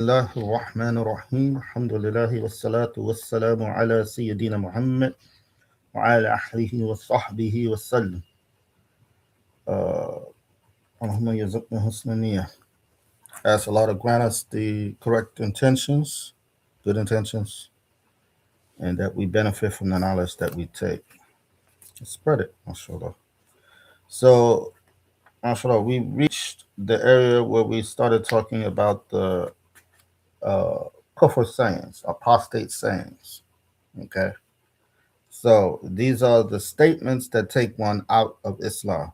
الله الرحمن الرحيم الحمد لله والصلاة والسلام على سيدنا محمد وعلى أهله وصحبه وسلم. اللهم يرزقنا حسن النية. Ask Allah to grant us the correct intentions, good intentions, and that we benefit from the knowledge that we take. Spread it, mashallah. So, mashallah, we reached the area where we started talking about the uh, kufr sayings, apostate sayings. Okay. So these are the statements that take one out of Islam.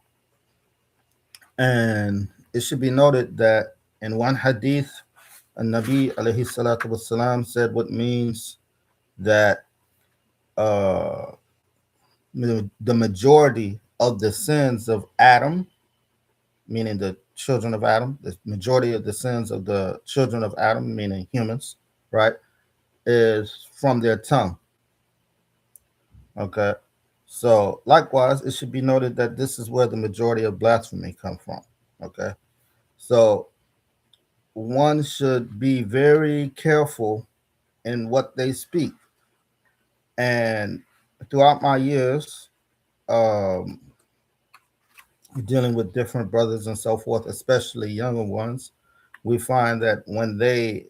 And it should be noted that in one hadith, a Nabi alayhi salatu wasalam said what means that uh, the majority of the sins of Adam, meaning the children of Adam, the majority of the sins of the children of Adam, meaning humans, right, is from their tongue. Okay. So likewise, it should be noted that this is where the majority of blasphemy come from. Okay. So one should be very careful in what they speak. And throughout my years, um, dealing with different brothers and so forth, especially younger ones, we find that when they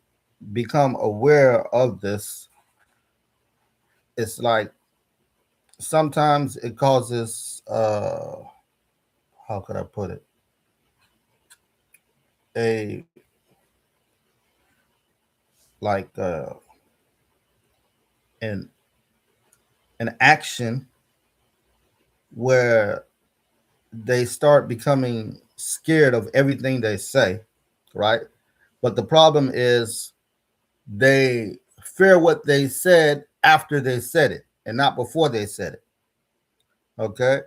become aware of this, it's like sometimes it causes, how could I put it? A like an an action where they start becoming scared of everything they say, right? But the problem is they fear what they said after they said it and not before they said it. Okay.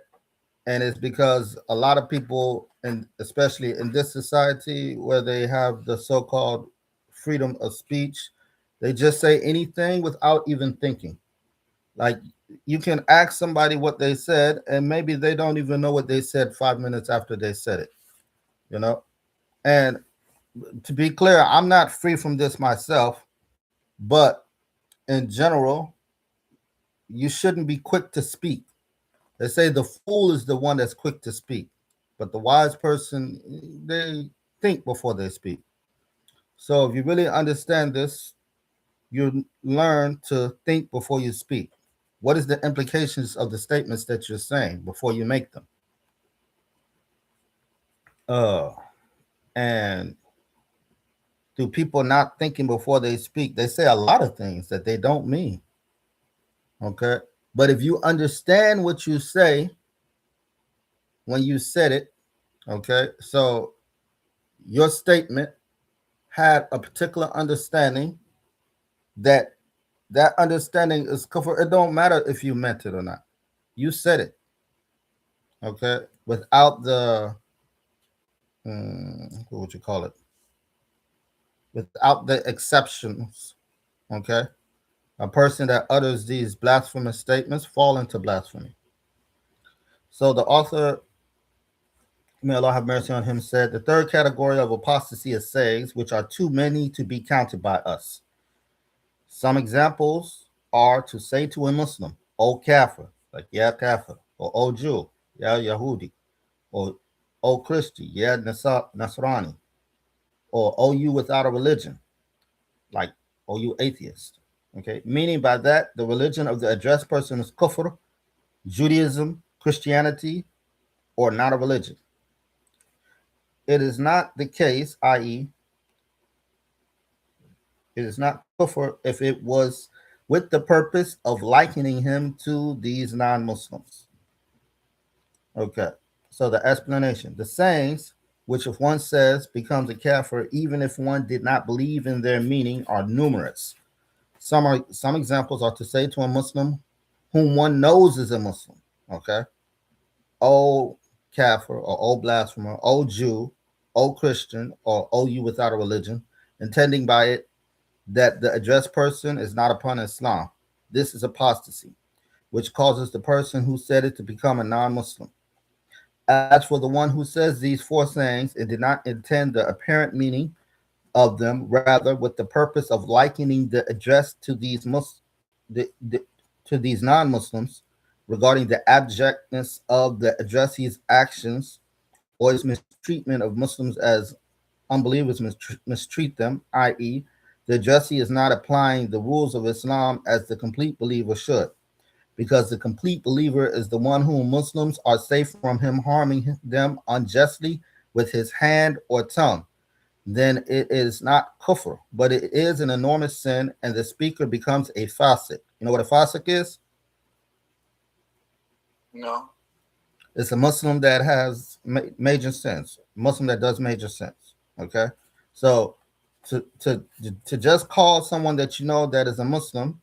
And it's because a lot of people, and especially in this society where they have the so-called freedom of speech, they just say anything without even thinking. Like you can ask somebody what they said, and maybe they don't even know what they said 5 minutes after they said it, you know? And to be clear, I'm not free from this myself, but in general, you shouldn't be quick to speak. They say the fool is the one that's quick to speak, but the wise person, they think before they speak. So if you really understand this, you learn to think before you speak. What is the implications of the statements that you're saying before you make them? Uh, and through people not thinking before they speak, they say a lot of things that they don't mean. Okay. But if you understand what you say when you said it, okay, so your statement had a particular understanding that that understanding is covered. It don't matter if you meant it or not. You said it, okay, without the what would you call it? Without the exceptions, okay. A person that utters these blasphemous statements fall into blasphemy. So the author, may Allah have mercy on him, said the third category of apostasy is sayings which are too many to be counted by us. Some examples are to say to a Muslim, O Kafir, like Ya Kafir, or O Jew, Ya Yahudi, or O Christian, Ya Nasrani, or O you without a religion, like O you atheist. Okay, meaning by that the religion of the addressed person is kufr, Judaism, Christianity, or not a religion. It is not the case, i.e., it is not kufr if it was with the purpose of likening him to these non Muslims. Okay, so the explanation the sayings, which if one says becomes a kafir, even if one did not believe in their meaning, are numerous. Some examples are to say to a Muslim whom one knows is a Muslim, okay, O kafir, or O blasphemer, O Jew, O Christian, or O you without a religion, intending by it that the addressed person is not upon Islam. This is apostasy, which causes the person who said it to become a non Muslim. As for the one who says these four sayings and did not intend the apparent meaning of them, rather with the purpose of likening the address to the, to these non-Muslims regarding the abjectness of the addressee's actions or his mistreatment of Muslims as unbelievers mistreat them, i.e., the addressee is not applying the rules of Islam as the complete believer should, because the complete believer is the one whom Muslims are safe from him harming them unjustly with his hand or tongue. Then it is not kufr, but it is an enormous sin, and the speaker becomes a fasiq. You know what a fasiq is? No. It's a Muslim that has major sins, Muslim that does major sins. Okay, so to just call someone that you know that is a Muslim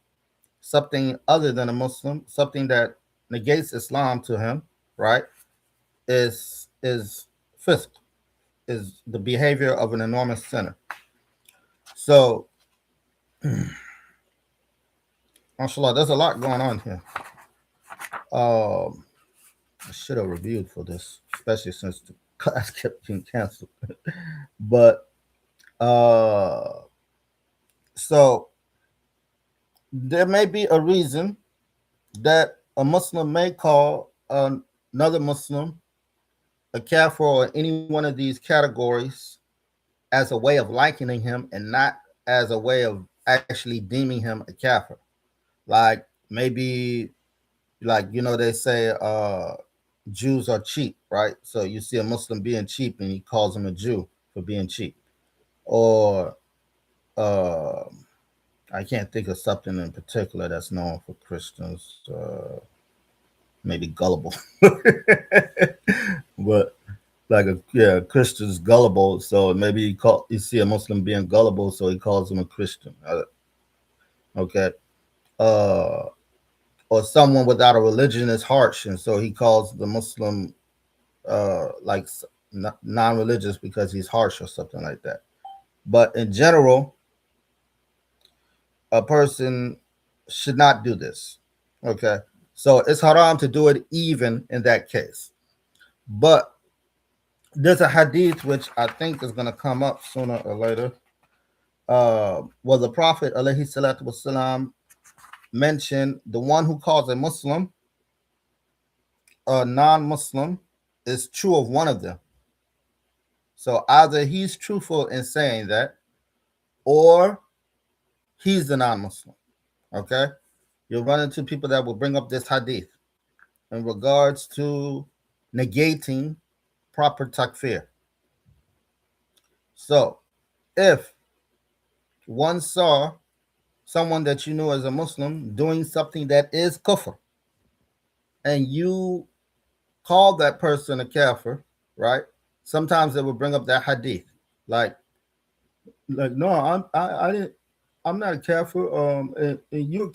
something other than a Muslim, something that negates Islam to him, right? Is fisk, is the behavior of an enormous sinner. So, mashallah, there's a lot going on here. I should have reviewed for this, especially since the class kept getting canceled. But so there may be a reason that a Muslim may call another Muslim a kafir or any one of these categories as a way of likening him and not as a way of actually deeming him a kafir. Like maybe, like, you know, they say Jews are cheap, right? So you see a Muslim being cheap and he calls him a Jew for being cheap. Or uh, I can't think of something in particular that's known for Christians. Maybe gullible, but like a yeah, Christian's gullible. So maybe you see a Muslim being gullible, so he calls him a Christian. Okay, uh, or someone without a religion is harsh, and so he calls the Muslim like non-religious because he's harsh or something like that. But in general, a person should not do this. Okay, so it's haram to do it even in that case. But there's a hadith which I think is going to come up sooner or later. Where the Prophet alayhi salatu wasalam mentioned the one who calls a Muslim a non-Muslim is true of one of them. So either he's truthful in saying that, or he's the non-Muslim. Okay, you'll run into people that will bring up this hadith in regards to negating proper takfir. So if one saw someone that you knew as a Muslim doing something that is kufr, and you call that person a kafir, right? Sometimes they will bring up that hadith, like, no, I didn't, I'm not a kafir. And you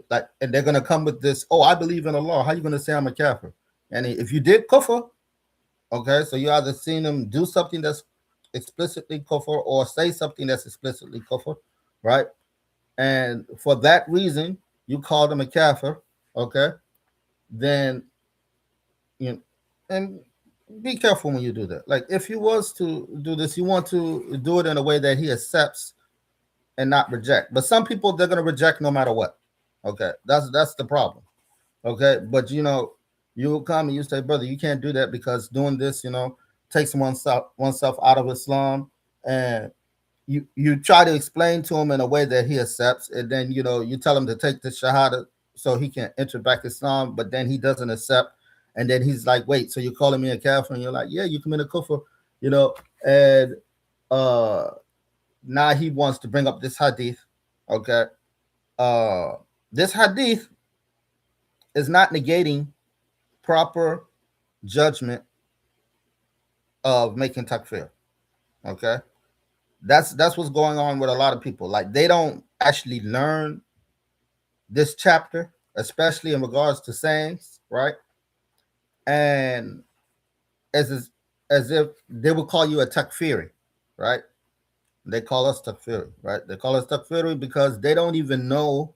like, and they're gonna come with this. Oh, I believe in Allah. How you gonna say I'm a kafir? And if you did kufr, okay, so you either seen them do something that's explicitly kufr or say something that's explicitly kufr, right? And for that reason, you call them a kafir, okay? Then you know, and be careful when you do that. Like if you was to do this, you want to do it in a way that he accepts and not reject. But some people they're gonna reject no matter what. Okay, that's the problem. Okay, but you know, you will come and you say, brother, you can't do that because doing this, you know, takes oneself out of Islam, and you try to explain to him in a way that he accepts, and then you know you tell him to take the shahada so he can enter back Islam, but then he doesn't accept, and then he's like, wait, so you're calling me a kafir? And you're like, yeah, you commit a kufr, you know, and uh now he wants to bring up this hadith. Okay, uh this hadith is not negating proper judgment of making takfir. Okay, that's what's going on with a lot of people. Like they don't actually learn this chapter, especially in regards to sayings, right? And as as if they would call you a takfiri, right? They call us takfiri, right? They call us takfiri because they don't even know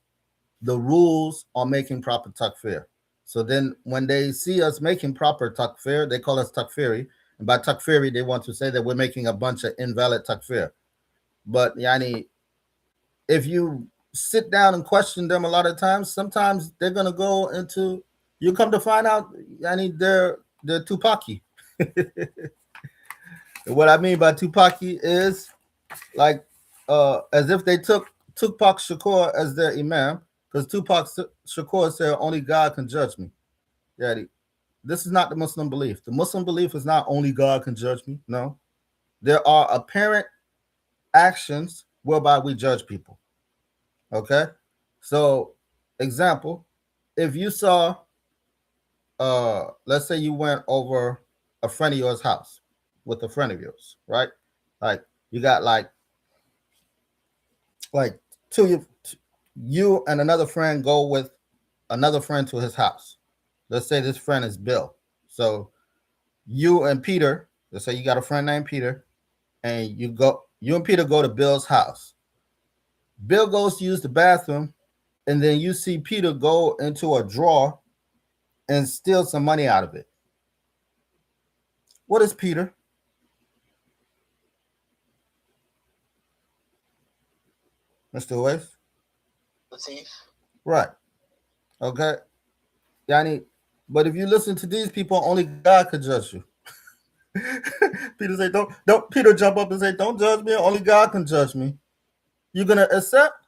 the rules on making proper takfir. So then when they see us making proper takfir, they call us takfiri. And by takfiri, they want to say that we're making a bunch of invalid takfir. But yani, if you sit down and question them a lot of times, sometimes they're gonna go into. You come to find out, yani, they're Tupaki. What I mean by Tupaki is like as if they took Tupac Shakur as their imam, because Tupac Shakur said only God can judge me. Yeah, this is not the Muslim belief. The Muslim belief is not only God can judge me. No, there are apparent actions whereby we judge people. Okay, so example, if you saw, let's say you went over a friend of yours' house with a friend of yours, right? Like you got like two you and another friend go with another friend to his house. Let's say this friend is Bill. So you and Peter, let's say you got a friend named Peter, and you and Peter go to Bill's house. Bill goes to use the bathroom, and then you see Peter go into a drawer and steal some money out of it. What is Peter? Mr. Weiss? The thief. Right. Okay. Yani, but if you listen to these people, only God could judge you. Peter say, don't Peter jump up and say, don't judge me, only God can judge me. You're gonna accept?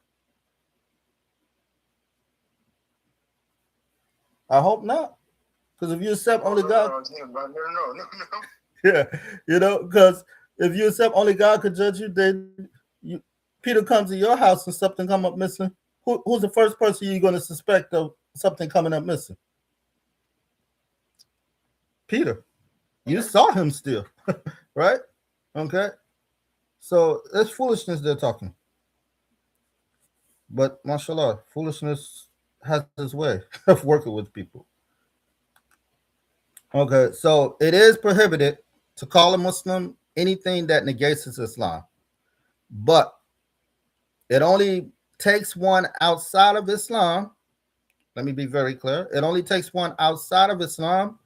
I hope not. Because if you accept only God, yeah, because if you accept only God could judge you, then Peter comes to your house and something come up missing. Who's the first person you're going to suspect of something coming up missing? Peter. You saw him still, right? Okay. So it's foolishness they're talking. But mashallah, foolishness has its way of working with people. Okay, so it is prohibited to call a Muslim anything that negates Islam, but it only takes one outside of Islam. Let me be very clear. It only takes one outside of Islam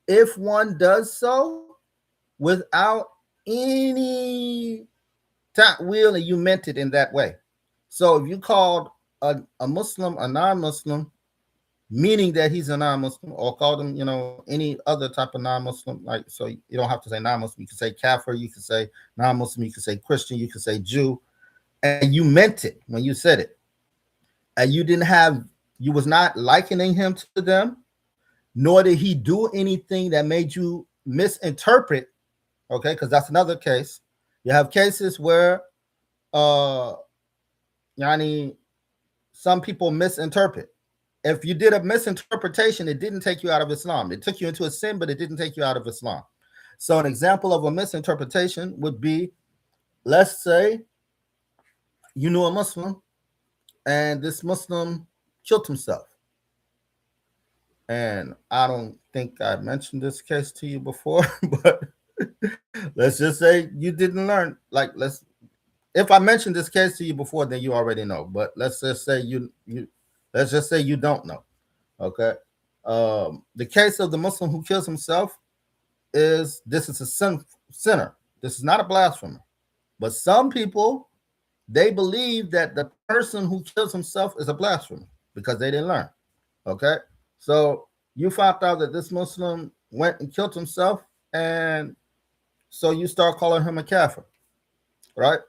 if one does so without any ta'wil and you meant it in that way. So if you called a Muslim a non-Muslim, meaning that he's a non-Muslim, or called him, any other type of non-Muslim, like, so you don't have to say non-Muslim. You can say kafir, you can say non-Muslim, you can say Christian, you can say Jew, and you meant it when you said it, and you was not likening him to them, nor did he do anything that made you misinterpret. Okay, because that's another case. You have cases where yani some people misinterpret. If you did a misinterpretation, it didn't take you out of Islam. It took you into a sin, but it didn't take you out of Islam. So an example of a misinterpretation would be, let's say you knew a Muslim and this Muslim killed himself. And I don't think I mentioned this case to you before, but let's just say you didn't learn. If I mentioned this case to you before, then you already know. But let's just say let's just say you don't know. Okay. The case of the Muslim who kills himself this is a sinner. This is not a blasphemer. But some people, they believe that the person who kills himself is a blasphemer because they didn't learn. Okay. So you found out that this Muslim went and killed himself, and so you start calling him a kafir, right?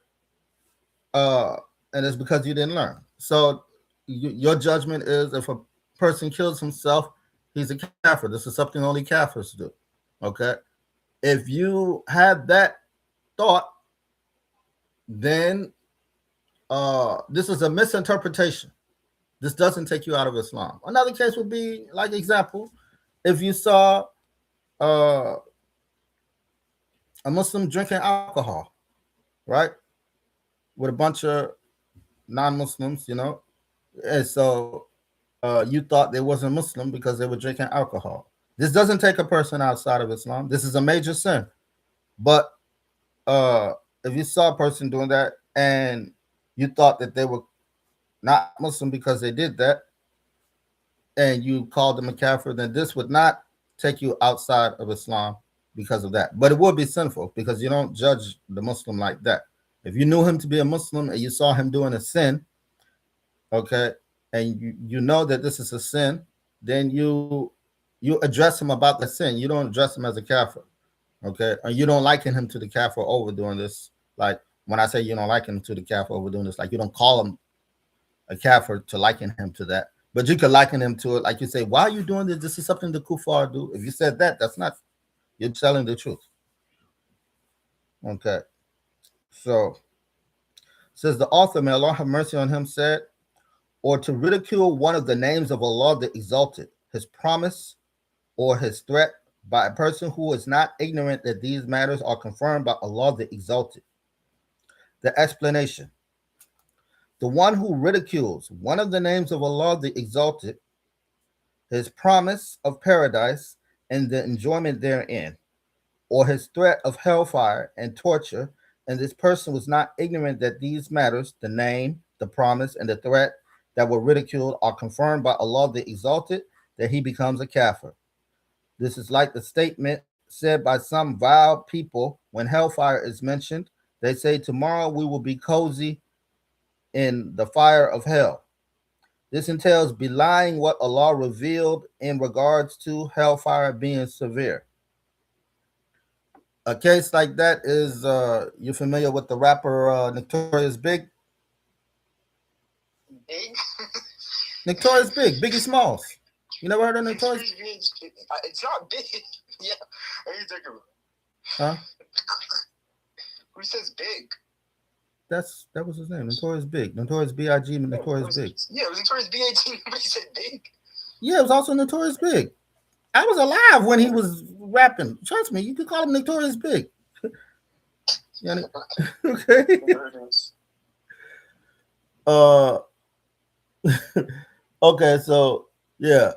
And it's because you didn't learn. So your judgment is, if a person kills himself, he's a kafir. This is something only kafirs do. Okay. If you have that thought, then this is a misinterpretation. This doesn't take you out of Islam. Another case would be, like, example, if you saw a Muslim drinking alcohol, right, with a bunch of non-Muslims, and so you thought they wasn't Muslim because they were drinking alcohol. This doesn't take a person outside of Islam. This is a major sin. But if you saw a person doing that and you thought that they were not Muslim because they did that, and you called them a kafir, then this would not take you outside of Islam because of that. But it would be sinful because you don't judge the Muslim like that. If you knew him to be a Muslim and you saw him doing a sin, okay, and you know that this is a sin, then you address him about the sin. You don't address him as a kafir, okay, and you don't liken him to the kafir over doing this. Like when I say you don't liken him to the kafir over doing this, like you don't call him a kafir to liken him to that, but you could liken him to it. Like you say, why are you doing this? This is something the kuffar do. If you said that, that's not, you're telling the truth. Okay, so says the author, may Allah have mercy on him, said, or to ridicule one of the names of Allah the Exalted, his promise or his threat by a person who is not ignorant that these matters are confirmed by Allah the Exalted. The explanation. The one who ridicules one of the names of Allah the Exalted, his promise of paradise and the enjoyment therein, or his threat of hellfire and torture, and this person was not ignorant that these matters, the name, the promise, and the threat that were ridiculed, are confirmed by Allah the Exalted, that he becomes a kafir. This is like the statement said by some vile people when hellfire is mentioned. They say, tomorrow we will be cozy in the fire of hell. This entails belying what Allah revealed in regards to hellfire being severe. A case like that is, you familiar with the rapper Notorious Big? Big? Notorious Big, Biggie Smalls. You never heard of Notorious? It's not big. Yeah. What are you talking about? Huh? Who says big? That was his name, Notorious Big. Notorious B.I.G. Notorious Big. Yeah, it was Notorious B.I.G. Nobody said big. Yeah, it was also Notorious Big. I was alive when he was rapping. Trust me, you could call him Notorious Big. Okay. Okay, so yeah.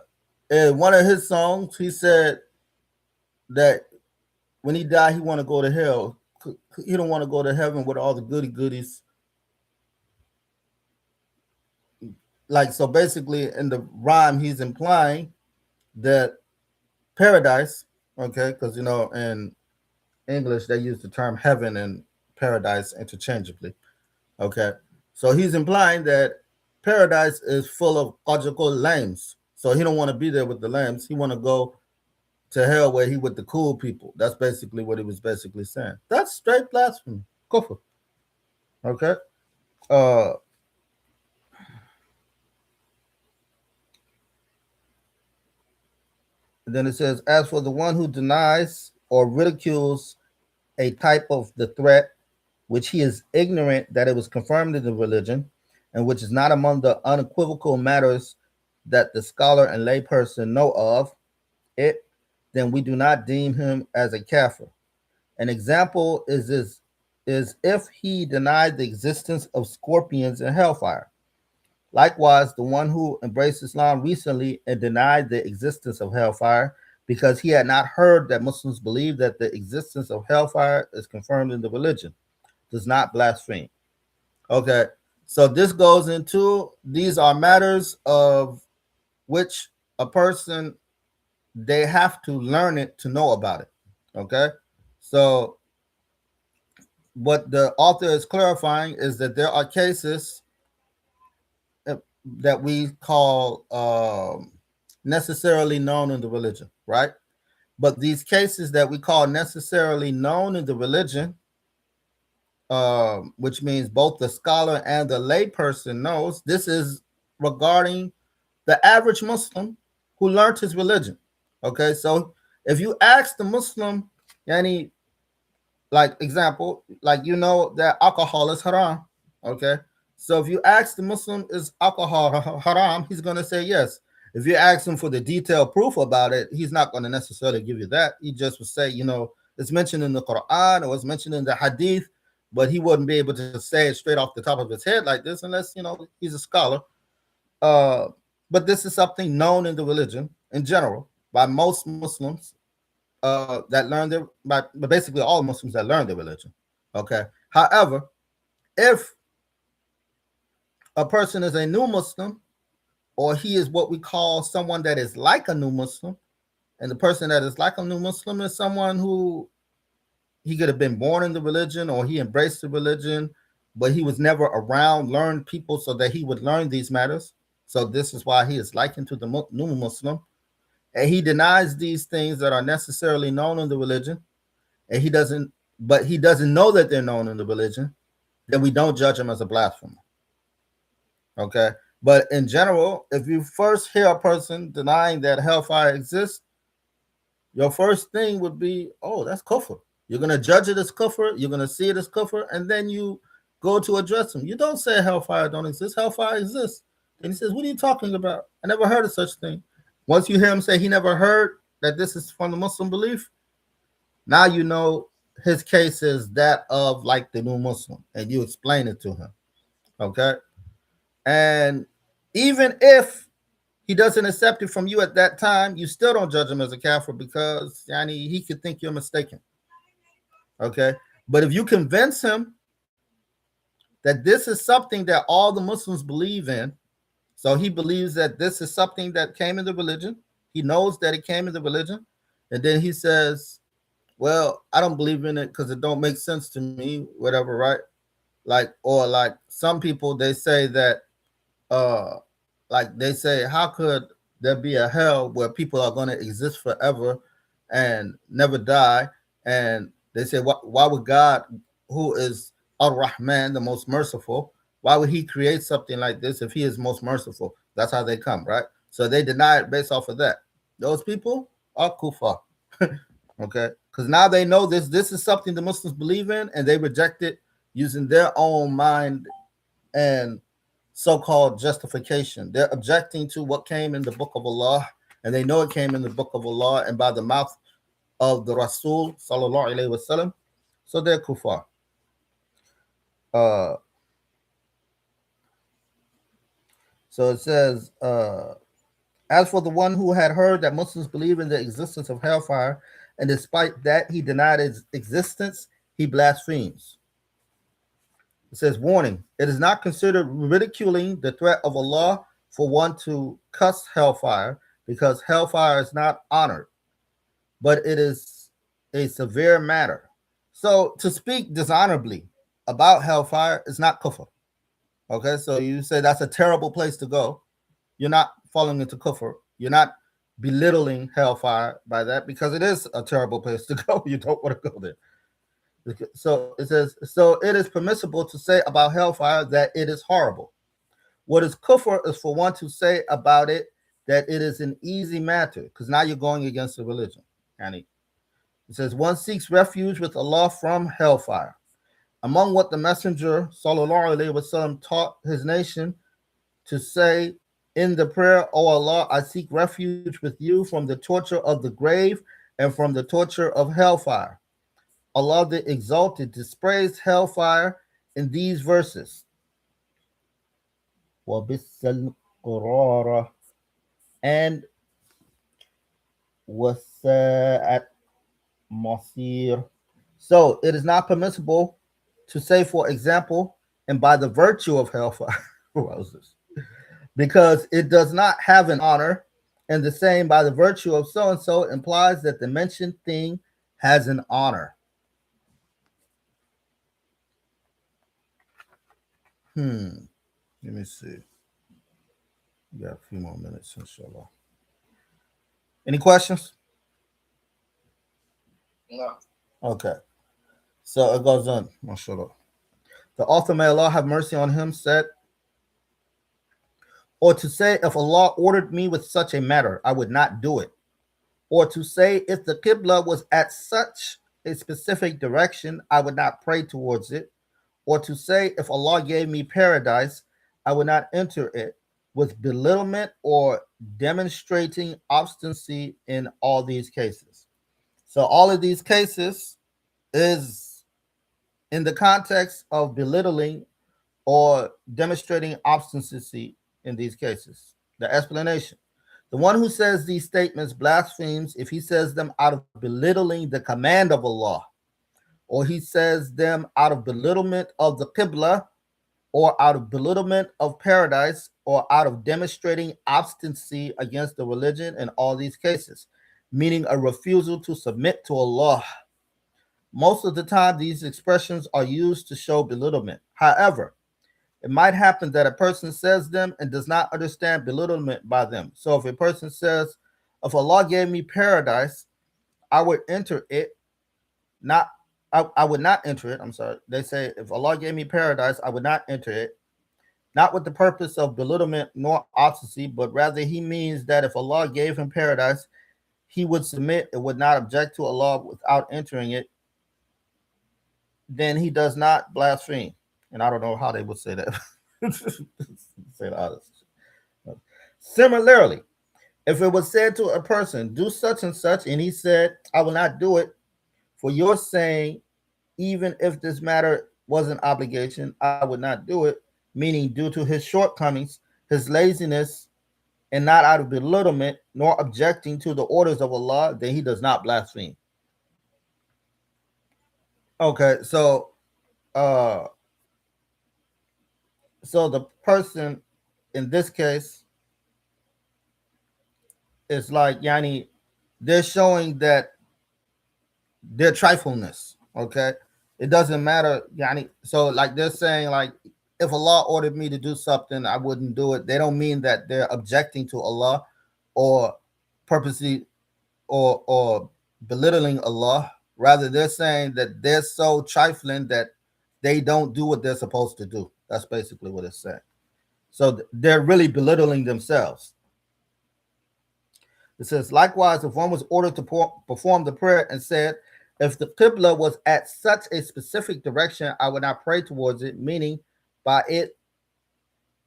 In one of his songs, he said that when he died, he want to go to hell. He don't want to go to heaven with all the goodies. Like, so basically in the rhyme, he's implying that paradise, okay, because in English they use the term heaven and paradise interchangeably. Okay. So he's implying that paradise is full of logical lambs. So he don't want to be there with the lambs. He want to go to hell where he with the cool people. That's basically what he was basically saying. That's straight blasphemy. Kufr. Okay. And then it says, as for the one who denies or ridicules a type of the threat which he is ignorant that it was confirmed in the religion, and which is not among the unequivocal matters that the scholar and layperson know of it, then we do not deem him as a kafir. An example is if he denied the existence of scorpions in hellfire. Likewise, the one who embraced Islam recently and denied the existence of hellfire because he had not heard that Muslims believe that the existence of hellfire is confirmed in the religion does not blaspheme. Okay, so this goes into, these are matters of which a person, they have to learn it to know about it. Okay, so what the author is clarifying is that there are cases that we call necessarily known in the religion, right? But these cases that we call necessarily known in the religion, which means both the scholar and the layperson knows, this is regarding the average Muslim who learned his religion. Okay, so if you ask the Muslim, yani, like example, like that alcohol is haram. Okay, so if you ask the Muslim, is alcohol haram, he's going to say yes. If you ask him for the detailed proof about it, he's not going to necessarily give you that. He just would say, it's mentioned in the Quran or it's mentioned in the Hadith, but he wouldn't be able to say it straight off the top of his head like this unless, he's a scholar. But this is something known in the religion in general by most Muslims that learn but basically all Muslims that learn their religion. Okay. However, if a person is a new Muslim, or he is what we call someone that is like a new Muslim, and the person that is like a new Muslim is someone who he could have been born in the religion or he embraced the religion but he was never around, learned people so that he would learn these matters. So this is why he is likened to the new Muslim. And he denies these things that are necessarily known in the religion, and he doesn't know that they're known in the religion. Then we don't judge him as a blasphemer. Okay. But in general, if you first hear a person denying that hellfire exists, your first thing would be, oh, that's kufr. You're going to judge it as kufr. You're going to see it as kufr. And then you go to address him. You don't say hellfire don't exist. Hellfire exists. And he says, what are you talking about? I never heard of such thing. Once you hear him say he never heard that this is from the Muslim belief, now you know his case is that of like the new Muslim. And you explain it to him. Okay. And even if he doesn't accept it from you at that time, you still don't judge him as a kafir because yani, he could think you're mistaken. Okay. But if you convince him that this is something that all the Muslims believe in, so he believes that this is something that came in the religion, he knows that it came in the religion, and then he says, well, I don't believe in it because it don't make sense to me, whatever, right? Like, or like some people, they say that uh like they say, how could there be a hell where people are going to exist forever and never die? And they say, why would God, who is Ar-Rahman, the most merciful, why would he create something like this if he is most merciful? That's how they come, right? So they deny it based off of that. Those people are kuffar. Okay, because now they know this is something the Muslims believe in, and they reject it using their own mind and so-called justification. They're objecting to what came in the book of Allah, and they know it came in the book of Allah and by the mouth of the Rasul sallallahu alaihi wasallam. So they're kuffar. Uh, so it says, as for the one who had heard that Muslims believe in the existence of hellfire, and despite that he denied its existence, he blasphemes. It says, warning, it is not considered ridiculing the threat of Allah for one to cuss hellfire, because hellfire is not honored, but it is a severe matter. So to speak dishonorably about hellfire is not kufr. Okay, so you say that's a terrible place to go. You're not falling into kufr. You're not belittling hellfire by that, because it is a terrible place to go. You don't want to go there. So it says, so it is permissible to say about hellfire that it is horrible. What is kufr is for one to say about it that it is an easy matter, because now you're going against the religion. And it says, one seeks refuge with Allah from hellfire. Among what the Messenger sallallahu alaihi wasallam taught his nation to say in the prayer, O Allah, I seek refuge with you from the torture of the grave and from the torture of hellfire. Allah the Exalted dispraised hellfire in these verses. وَبِسَّ الْقُرَارَ and وَسَاءَتْ مَصِيرٌ. So it is not permissible to say, for example, and by the virtue of hellfire. What was this? Because it does not have an honor, and the same by the virtue of so and so implies that the mentioned thing has an honor. Let me see. We got a few more minutes, inshallah. Any questions? No. Okay. So it goes on, mashallah. The author, may Allah have mercy on him, said, or to say, if Allah ordered me with such a matter, I would not do it. Or to say, if the Qibla was at such a specific direction, I would not pray towards it. Or to say, if Allah gave me paradise, I would not enter it, with belittlement or demonstrating obstinacy in all these cases. So all of these cases is in the context of belittling or demonstrating obstinacy in these cases. The explanation. The one who says these statements blasphemes if he says them out of belittling the command of Allah, or he says them out of belittlement of the Qibla, or out of belittlement of paradise, or out of demonstrating obstinacy against the religion in all these cases, meaning a refusal to submit to Allah. Most of the time, these expressions are used to show belittlement. However, it might happen that a person says them and does not understand belittlement by them. So if a person says, if Allah gave me paradise, I would enter it, not I would not enter it. I'm sorry. They say, if Allah gave me paradise, I would not enter it, not with the purpose of belittlement nor obstinacy, but rather he means that if Allah gave him paradise, he would submit and would not object to Allah without entering it, then he does not blaspheme. And I don't know how they would say that. Say the honest. Similarly, if it was said to a person, do such and such, and he said, I will not do it for your saying, even if this matter was an obligation, I would not do it, meaning due to his shortcomings, his laziness, and not out of belittlement, nor objecting to the orders of Allah, then he does not blaspheme. Okay, uh so the person in this case is like yani, they're showing that their trifleness. Okay, it doesn't matter. Yani, so like they're saying like, if Allah ordered me to do something, I wouldn't do it. They don't mean that they're objecting to Allah or purposely or belittling Allah. Rather, they're saying that they're so trifling that they don't do what they're supposed to do. That's basically what it's saying. So they're really belittling themselves. It says, likewise, if one was ordered to perform the prayer and said, if the Qibla was at such a specific direction, I would not pray towards it, meaning by it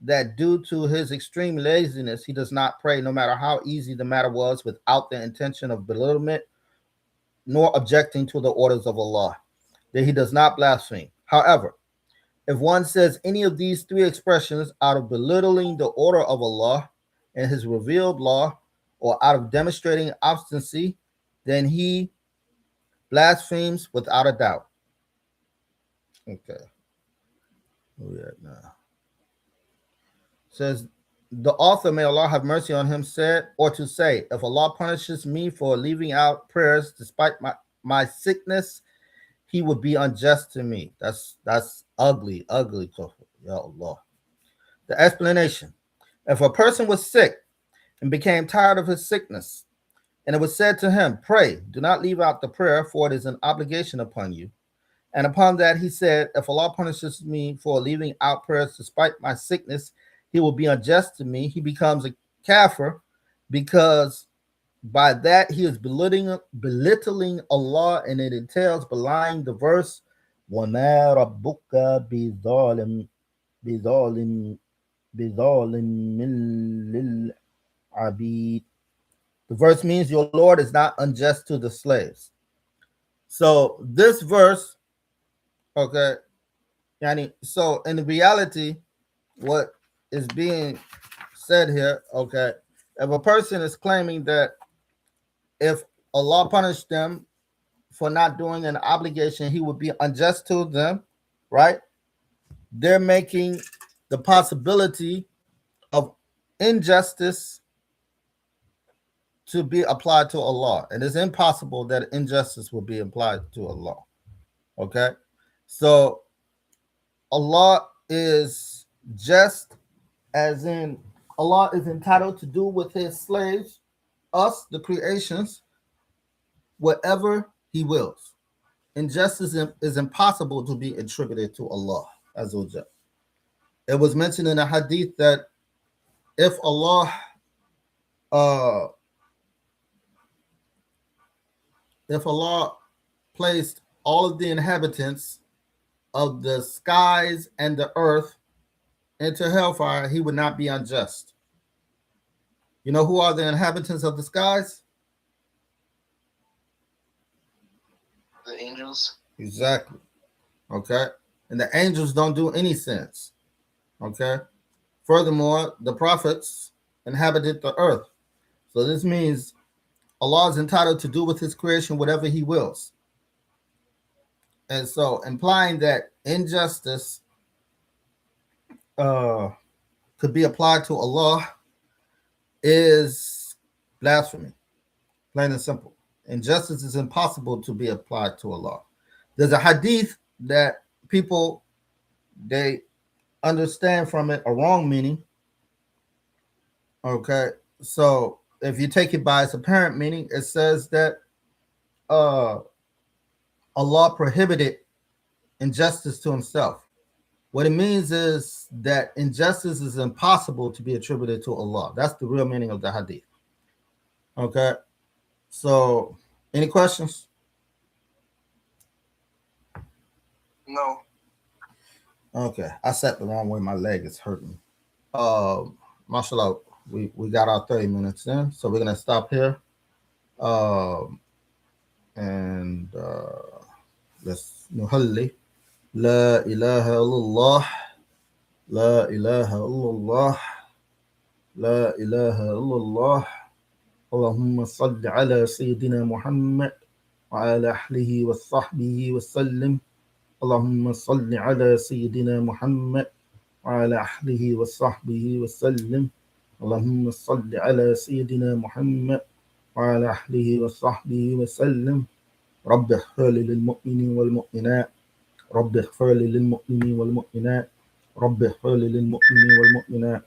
that due to his extreme laziness, he does not pray, no matter how easy the matter was, without the intention of belittlement nor objecting to the orders of Allah, that he does not blaspheme. However, if one says any of these three expressions out of belittling the order of Allah and his revealed law, or out of demonstrating obstinacy, then he blasphemes without a doubt. Okay. Where we at now? Says the author, may Allah have mercy on him, said, or to say, if Allah punishes me for leaving out prayers despite my sickness, he would be unjust to me. That's ugly, ugly. Ya Allah. The explanation. If a person was sick and became tired of his sickness, and it was said to him, pray, do not leave out the prayer, for it is an obligation upon you. And upon that he said, if Allah punishes me for leaving out prayers despite my sickness, he will be unjust to me. He becomes a kafir, because by that he is belittling Allah, and it entails belying the verse, وَمَا رَبُّكَ بِظَالِمٍ لِلْعَبِيدِ. The verse means your Lord is not unjust to the slaves. So this verse, okay, yani, so in reality, what is being said here, okay, if a person is claiming that if Allah punished them for not doing an obligation, he would be unjust to them, right? They're making the possibility of injustice to be applied to Allah. And it's impossible that injustice will be applied to Allah. Okay? So Allah is just, as in Allah is entitled to do with his slaves, us, the creations, whatever he wills. Injustice is impossible to be attributed to Allah. It was mentioned in a hadith that if Allah uh, if Allah placed all of the inhabitants of the skies and the earth into hellfire, he would not be unjust. You know who are the inhabitants of the skies? The angels. Exactly. Okay. And the angels don't do any sins. Okay. Furthermore, the prophets inhabited the earth. So this means Allah is entitled to do with his creation whatever he wills. And so implying that injustice could be applied to Allah is blasphemy, plain and simple. Injustice is impossible to be applied to Allah. There's a hadith that people they understand from it a wrong meaning. Okay, so if you take it by its apparent meaning, it says that uh, Allah prohibited injustice to Himself. What it means is that injustice is impossible to be attributed to Allah. That's the real meaning of the hadith. Okay, so any questions? No. Okay, I sat the wrong way. My leg is hurting. Mashallah, we got our 30 minutes in, so we're gonna stop here. Um, and let's nuhalli. La ilaha illallah. La ilaha illallah. La ilaha illallah. اللهم صل على سيدنا محمد وعلى أهله وصحبه وسلم. اللهم صل على سيدنا محمد وعلى أهله وصحبه وسلم. اللهم صل على سيدنا محمد وعلى أهله وصحبه وسلم. رب اغفر للمؤمنين والمؤمنات. رب اغفر للمؤمنين والمؤمنات. رب اغفر للمؤمنين والمؤمنات.